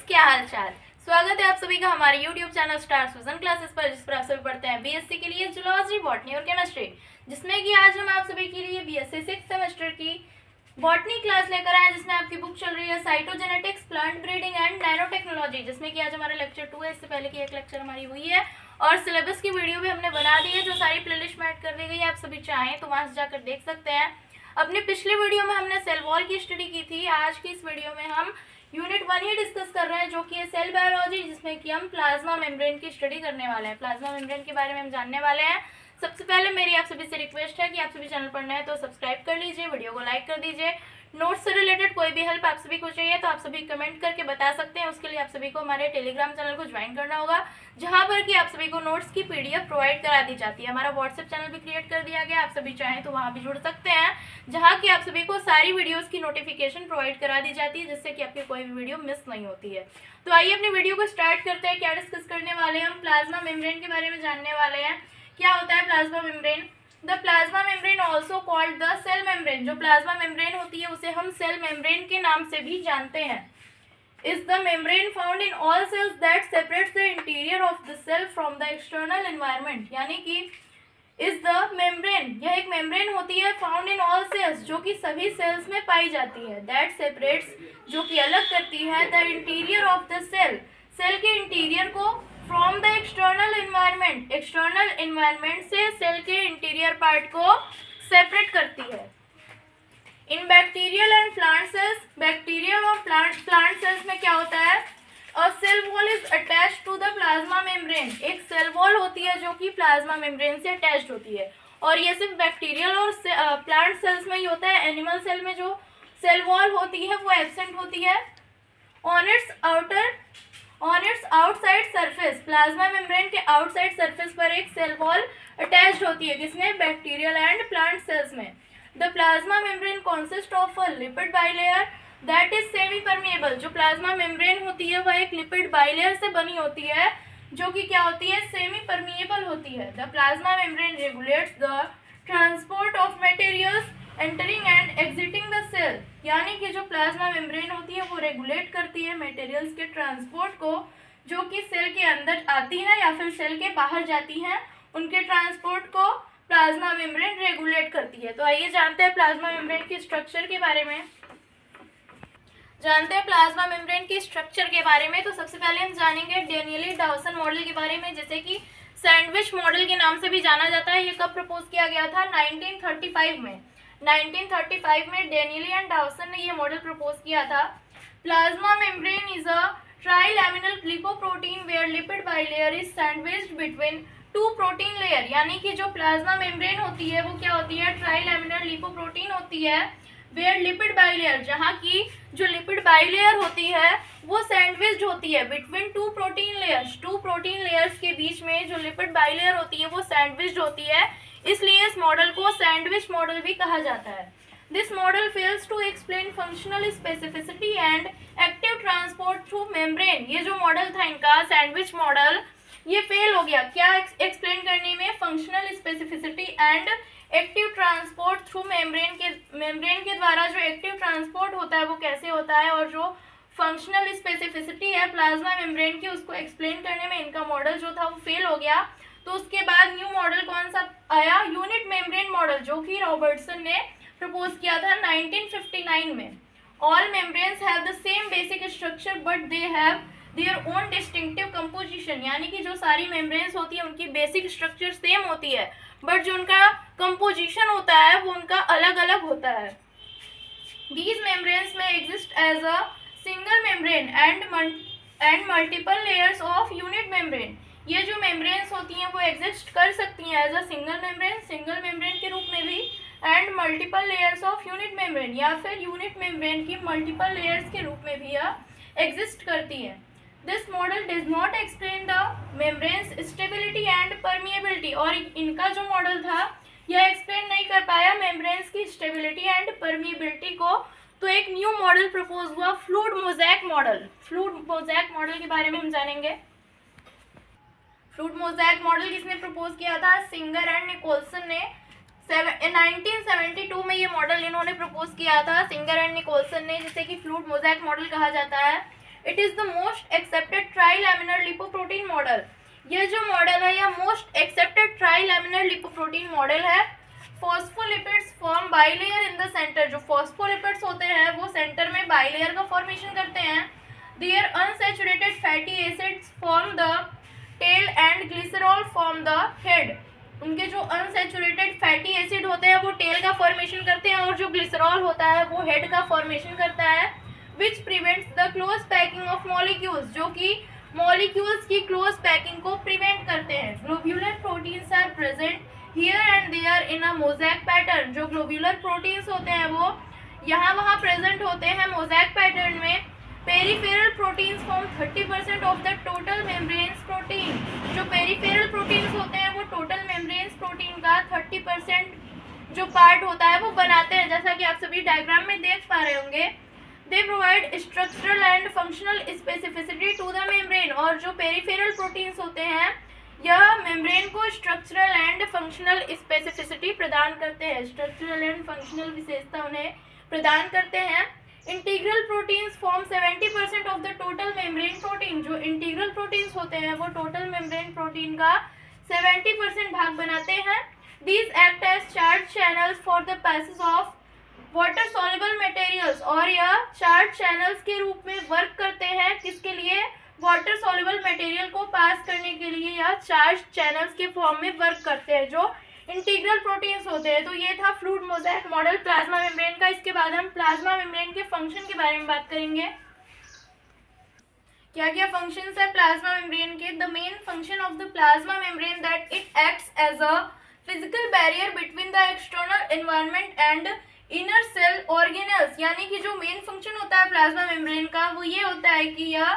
क्या हाल चाल। स्वागत है आप सभी का हमारे YouTube channel star vision classes पर, जिस पर आप सभी पढ़ते हैं बीएससी के लिए जूलॉजी, बॉटनी और केमिस्ट्री, जिसमें कि आज हम आप सभी के लिए बीएससी 6th सेमेस्टर की बॉटनी क्लास लेकर आए, जिसमें आपकी बुक चल रही है cytogenetics, plant breeding and nano technology, जिसमें कि आज हमारा लेक्चर 2 है। इससे पहले की एक लेक्चर हमारी हुई है और सिलेबस की वीडियो भी हमने बना दी है, जो सारी प्लेलिस्ट में ऐड कर दी गई है। आप सभी चाहें तो वहां से जाकर देख सकते हैं। अपनी पिछली वीडियो में हमने सेल वॉल की स्टडी की थी। आज की इस वीडियो में हम यूनिट 1 ही डिस्कस कर रहे हैं, जो कि है सेल बायोलॉजी, जिसमें कि हम प्लाज्मा मेम्ब्रेन की स्टडी करने वाले हैं। प्लाज्मा मेम्ब्रेन के बारे में हम जानने वाले हैं। सबसे पहले मेरी आप सभी से रिक्वेस्ट है कि आप सभी चैनल पर नए हैं तो सब्सक्राइब कर लीजिए, वीडियो को लाइक कर दीजिए। नोट्स से रिलेटेड कोई भी हेल्प आप सभी को चाहिए तो आप सभी कमेंट करके बता सकते हैं। उसके लिए आप सभी को हमारे टेलीग्राम चैनल को ज्वाइन करना होगा, जहां पर कि आप सभी को नोट्स की पीडीएफ प्रोवाइड करा दी जाती है। हमारा व्हाट्सएप चैनल भी क्रिएट कर दिया गया, आप सभी चाहें तो वहां भी जुड़ सकते हैं, जहां की आप सभी को सारी वीडियोस की नोटिफिकेशन प्रोवाइड करा दी जाती है, जिससे कि आपकी कोई भी वीडियो मिस नहीं होती है। तो आइए अपनी वीडियो को स्टार्ट करते हैं। क्या डिस्कस करने वाले हैं हम? प्लाज्मा मेम्ब्रेन के बारे में जानने वाले हैं। क्या होता है plasma membrane? The plasma membrane also called the cell membrane. जो प्लाज्मा मेम्ब्रेन होती है उसे हम सेल मेम्ब्रेन के नाम से भी जानते हैं। Is the membrane found in all cells that separates the interior of the cell from the external environment. यानी कि इज द मेम्ब्रेन, यह एक मेम्ब्रेन होती है फाउंड इन ऑल सेल्स, जो कि सभी सेल्स में पाई जाती है। दैट सेपरेट्स, जो कि अलग करती है, the interior of the cell, cell के इंटीरियर को, from the external environment, external environment से सेल के इंटीरियर पार्ट को सेपरेट करती है। In bacterial and plant cells, bacterial और प्लांट सेल्स में क्या होता है? A cell wall is attached to the plasma membrane. एक सेल वॉल होती है जो कि प्लाज्मा मेम्ब्रेन से अटैच्ड होती है, और ये सिर्फ बैक्टीरियल और प्लांट सेल्स में ही होता है। एनिमल सेल में जो सेल वॉल होती है वो एब्सेंट होती है। On it's outside surface, plasma membrane के आउटसाइड सरफेस पर एक सेल वॉल अटैच्ड होती है, किसमें? बैक्टीरियल एंड प्लांट सेल्स में। The plasma membrane consist of a lipid bilayer that is semi permeable. जो प्लाज्मा मेम्ब्रेन होती है वह एक लिपिड बाइलेयर से बनी होती है, जो कि क्या होती है? सेमी परमिएबल होती है। The plasma membrane regulates the transport of materials entering and exiting the cell. यानी कि जो प्लाज्मा मेम्ब्रेन होती है वो रेगुलेट करती है मटेरियल्स के ट्रांसपोर्ट को, जो कि सेल के अंदर आती हैं या फिर सेल के बाहर जाती हैं, उनके ट्रांसपोर्ट को प्लाज्मा मेम्ब्रेन रेगुलेट करती है। तो आइए जानते हैं प्लाज्मा मेम्ब्रेन के स्ट्रक्चर के बारे में। जानते हैं प्लाज्मा मेम्ब्रेन के स्ट्रक्चर के बारे में। तो सबसे पहले हम जानेंगे डेनियली डाउसन मॉडल के बारे में, जिसे कि सैंडविच मॉडल के नाम से भी जाना जाता है। ये कब प्रपोज किया गया था? 1935 में। 1935 में डेनियली एंड डाउसन ने ये मॉडल प्रपोज किया था। Plasma membrane is a trilaminal glycoprotein where lipid bilayer is sandwiched between two protein layer. यानी कि जो प्लाज्मा मेम्ब्रेन होती है वो क्या होती है? ट्राइलैमिनल लिपोप्रोटीन होती है, वेयर लिपिड बाइलेयर, जहाँ की जो लिपिड बाइलेयर होती है वो सैंडविच्ड होती है between two protein layers. Two protein layers के बीच में जो लिपिड बाइलेयर होती है वो सैंडविच्ड होती है, इसलिए इस मॉडल को सैंडविच मॉडल भी कहा जाता है। This model fails to explain functional specificity and active transport through membrane. ये जो मॉडल था इनका सैंडविच मॉडल, ये फेल हो गया। क्या एक्सप्लेन करने में? Functional specificity and active transport through membrane के द्वारा जो एक्टिव ट्रांसपोर्ट होता है वो कैसे होता है, और जो फंक्शनल स्पेसिफिसिटी है प्लाज्मा मेम्ब्रेन की, उसको एक्सप्लेन करने में इनका मॉडल जो था वो फेल हो गया। तो उसके बाद न्यू मॉडल कौन सा आया? यूनिट मेम्ब्रेन मॉडल, जो कि रॉबर्टसन ने प्रपोज किया था 1959 में। All membranes have the same basic structure but they have their own distinctive composition. यानी कि जो सारी मेम्ब्रेन्स होती है उनकी बेसिक स्ट्रक्चर सेम होती है, बट जो उनका कंपोजिशन होता है वो उनका अलग अलग होता है। दीज मेम्ब्रेन्स में exist as a single membrane and multiple layers of unit membrane. ये जो मेम्ब्रेन्स होती हैं वो एग्जिस्ट कर सकती हैं एज अ सिंगल मेम्ब्रेन के रूप में भी, and multiple layers of unit membrane, या फिर यूनिट मेम्ब्रेन की मल्टीपल लेयर्स के रूप में भी यह एग्जिस्ट करती है। This model does not explain the membranes stability and permeability. और इनका जो मॉडल था यह एक्सप्लेन नहीं कर पाया मेम्ब्रेन्स की स्टेबिलिटी एंड परमिएबिलिटी को। तो एक न्यू मॉडल प्रपोज हुआ, fluid mosaic model. Fluid mosaic model के बारे में हम जानेंगे। फ्लूइड मोज़ेक मॉडल किसने प्रपोज किया था? सिंगर एंड निकोलसन ने 1972 में ये मॉडल इन्होंने प्रपोज किया था, सिंगर एंड निकोलसन ने, जिसे कि फ्लूइड मोज़ेक मॉडल कहा जाता है। It is the most accepted trilaminar lipoprotein model. यह जो मॉडल है यह most accepted trilaminar lipoprotein model है। Phospholipids form bilayer in the centre. जो फॉस्फोलिपिड्स होते हैं वो सेंटर में बाइलेयर का फॉर्मेशन करते हैं। Their unsaturated fatty acids form the tail and glycerol form the head. उनके जो अनसैचुरेटेड फैटी एसिड होते हैं वो टेल का फॉर्मेशन करते हैं और जो ग्लिसरॉल होता है वो हेड का फॉर्मेशन करता है। Which prevents the close packing of molecules, जो कि मॉलिक्यूल्स की क्लोज पैकिंग को प्रिवेंट करते हैं। Globular proteins are present here and there in a mosaic pattern. जो ग्लोब्यूलर प्रोटीन्स होते हैं वो यहाँ वहाँ प्रेजेंट होते हैं मोज़ैक पैटर्न में। Peripheral proteins form 30% of the total membranes protein. जो पेरिफेरल प्रोटीन्स होते हैं वो टोटल मेम्ब्रेन्स प्रोटीन का 30% जो पार्ट होता है वो बनाते हैं, जैसा कि आप सभी डायग्राम में देख पा रहे होंगे। They provide structural and functional specificity to the membrane. और जो पेरिफेरल प्रोटीन्स होते हैं यह मेम्ब्रेन को स्ट्रक्चरल एंड फंक्शनल स्पेसिफिसिटी प्रदान करते हैं। स्ट्रक्चरल एंड फंक्शनल विशेषता उन्हें प्रदान करते हैं। Integral proteins form 70% of the total membrane protein. जो इंटीग्रल प्रोटीन्स होते हैं वो टोटल मेम्ब्रेन प्रोटीन का 70% भाग बनाते हैं। These act as charge channels for the passage of water soluble materials. और यह चार्ज चैनल्स के रूप में वर्क करते हैं। किसके लिए? वाटर सॉल्युबल मटेरियल को पास करने के लिए यह चार्ज चैनल्स के फॉर्म में वर्क करते हैं जो इंटीग्रल प्रोटीन्स होते हैं। तो ये था fluid mosaic model plasma membrane का। इसके बाद हम प्लाज्मा मेम्ब्रेन के फंक्शन के बारे में बात करेंगे। क्या क्या फंक्शंस है प्लाज्मा मेम्ब्रेन के? The main function of the plasma membrane that it acts as a physical barrier between the external environment and inner cell organelles. यानी कि जो मेन फंक्शन होता है प्लाज्मा मेम्ब्रेन का वो ये होता है कि यह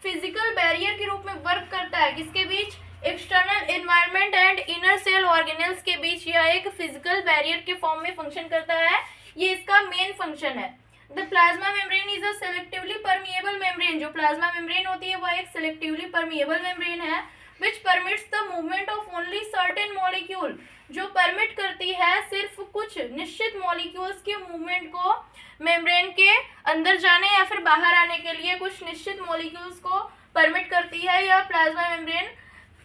फिजिकल बैरियर के रूप में वर्क करता है। किसके बीच? External environment and inner cell organelles के बीच यह एक फिजिकल बैरियर के फॉर्म में फंक्शन करता है। ये इसका मेन फंक्शन है। The plasma membrane is a selectively permeable membrane. जो प्लाज्मा मेम्ब्रेन होती है वह एक सेलेक्टिवली परमिएबल मेम्ब्रेन है which permits the movement of only certain molecule. जो परमिट करती है सिर्फ कुछ निश्चित मॉलिक्यूल्स के मूवमेंट को मेम्ब्रेन के अंदर जाने या फिर बाहर आने के लिए कुछ निश्चित मॉलिक्यूल्स को परमिट करती है। यह प्लाज्मा मेम्ब्रेन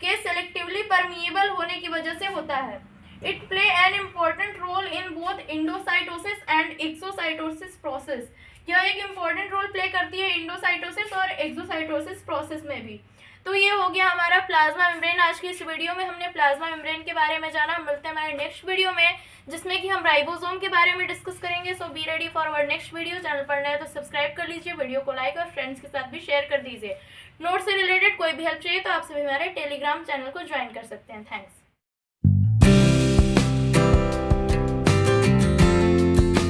के सेलेक्टिवली परमिएबल होने की वजह से होता है। It play an important role in both endocytosis and exocytosis process. यह एक इम्पॉर्टेंट रोल प्ले करती है इंडोसाइटोसिस और एक्सोसाइटोसिस प्रोसेस में भी। तो ये हो गया हमारा प्लाज्मा मेम्ब्रेन। आज की इस वीडियो में हमने प्लाज्मा मेम्ब्रेन के बारे में जाना। मिलते हैं हमारे नेक्स्ट वीडियो में जिसमें कि हम राइबोसोम के बारे में डिस्कस करेंगे। So be ready for our next video. Channel पर नए तो सब्सक्राइब कर लीजिए, वीडियो को लाइक और फ्रेंड्स के साथ भी शेयर कर दीजिए। नोट से रिलेटेड कोई भी हेल्प चाहिए तो आप सभी हमारे टेलीग्राम चैनल को ज्वाइन कर सकते हैं। थैंक्स।